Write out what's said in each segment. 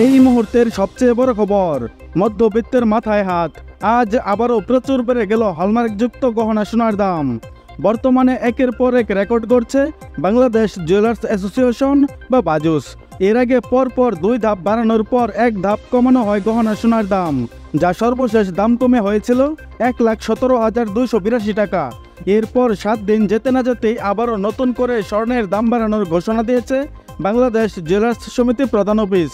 এই মুহূর্তের সবচেয়ে বড় খবর, মধ্যবিত্তের মাথায় হাত। আজ আবারও প্রচুর বেড়ে গেল হলমার্কযুক্ত গহনা সোনার দাম। বর্তমানে একের পর এক রেকর্ড করছে বাংলাদেশ জুয়েলার্স অ্যাসোসিয়েশন বা বাজুস। এর আগে পরপর 2 ধাপ বাড়ানোর পর 1 ধাপ কমানো হয় গহনা সোনার দাম, যা সর্বশেষ দাম কমে হয়েছিল 1,17,282 টাকা। এরপর 7 দিন যেতে না যেতেই আবারও নতুন করে স্বর্ণের দাম বাড়ানোর ঘোষণা দিয়েছে বাংলাদেশ জুয়েলার্স সমিতি প্রধান অফিস।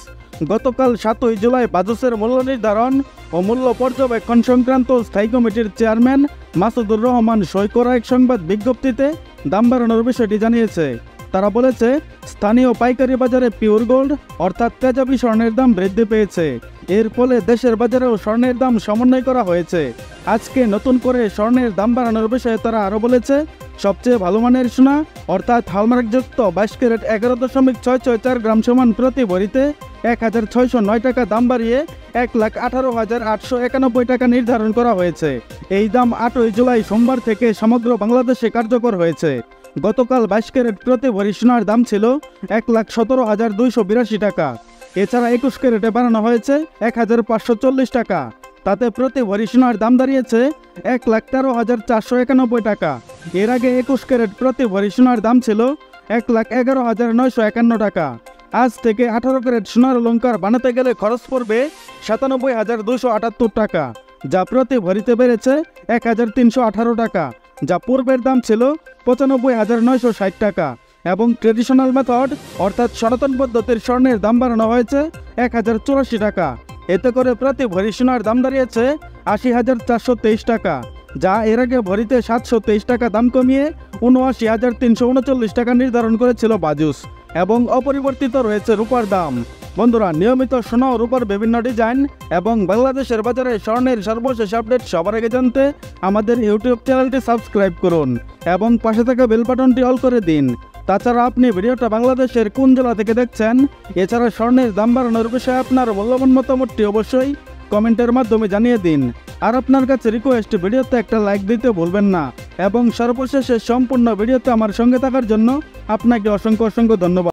গতকাল 7 জুলাই বাজুসের মূল্য নির্ধারণ ও মূল্য পর্যবেক্ষণ সংক্রান্ত স্থায়ী কমিটির চেয়ারম্যান মাসুদুর রহমান সই করা এক সংবাদ বিজ্ঞপ্তিতে দাম বাড়ানোর বিষয়টি জানিয়েছে। তারা বলেছে, স্থানীয় পাইকারি বাজারে পিওর গোল্ড অর্থাৎ তেজাবি স্বর্ণের দাম বৃদ্ধি পেয়েছে। এর ফলে দেশের বাজারেও স্বর্ণের দাম সমন্বয় করা হয়েছে। আজকে নতুন করে স্বর্ণের দাম বাড়ানোর বিষয়ে তারা আরও বলেছে, সবচেয়ে ভালো মানের সোনা অর্থাৎ হলমার্কযুক্ত 22 ক্যারেট 11.664 গ্রাম সমান প্রতি ভরিতে 1,609 টাকা দাম বাড়িয়ে 1,18,891 টাকা নির্ধারণ করা হয়েছে। এই দাম 8 জুলাই সোমবার থেকে সমগ্র বাংলাদেশে কার্যকর হয়েছে। গতকাল 22 ক্যারেট প্রতি ভরি সোনার দাম ছিল 1,17,282 টাকা। এছাড়া 21 ক্যারেটে বাড়ানো হয়েছে 1,540 টাকা। তাতে প্রতি ভরি সোনার দাম দাঁড়িয়েছে 1,13,491 টাকা। এর আগে 21 ক্যারেট প্রতি ভরি সোনার দাম ছিল 1,11,951 টাকা। আজ থেকে 18 ক্যারেট সোনার অলংকার বানাতে গেলে খরচ পড়বে 97,278 টাকা, যা প্রতি ভরিতে বেড়েছে 1,318 টাকা, যা পূর্বের দাম ছিল 95,960 টাকা। এবং ট্রেডিশনাল মেথড অর্থাৎ সনাতন পদ্ধতির স্বর্ণের দাম বাড়ানো হয়েছে 1,084 টাকা। এতে করে প্রতি ভরি সোনার দাম দাঁড়িয়েছে 80,423 টাকা, যা এর আগে ভরিতে 723 টাকা দাম কমিয়ে 79,339 টাকা নির্ধারণ করেছিল বাজুস। এবং অপরিবর্তিত রয়েছে রূপার দাম। বন্ধুরা, নিয়মিত সোনা ও রূপার বিভিন্ন ডিজাইন এবং বাংলাদেশের বাজারে স্বর্ণের সর্বশেষ আপডেট সবার আগে জানতে আমাদের ইউটিউব চ্যানেলটি সাবস্ক্রাইব করুন এবং পাশে থাকা বেল বাটনটি অল করে দিন। তাছাড়া আপনি ভিডিওটা বাংলাদেশের কোন জেলা থেকে দেখছেন, এছাড়া স্বর্ণের দাম বাড়ানোর বিষয়ে আপনার মূল্যবান মতামতটি অবশ্যই কমেন্টের মাধ্যমে জানিয়ে দিন। আর আপনার কাছে রিকোয়েস্ট, ভিডিওতে একটা লাইক দিতে ভুলবেন না। এবং সর্বশেষে সম্পূর্ণ ভিডিওতে আমার সঙ্গে থাকার জন্য আপনাকে অসংখ্য ধন্যবাদ।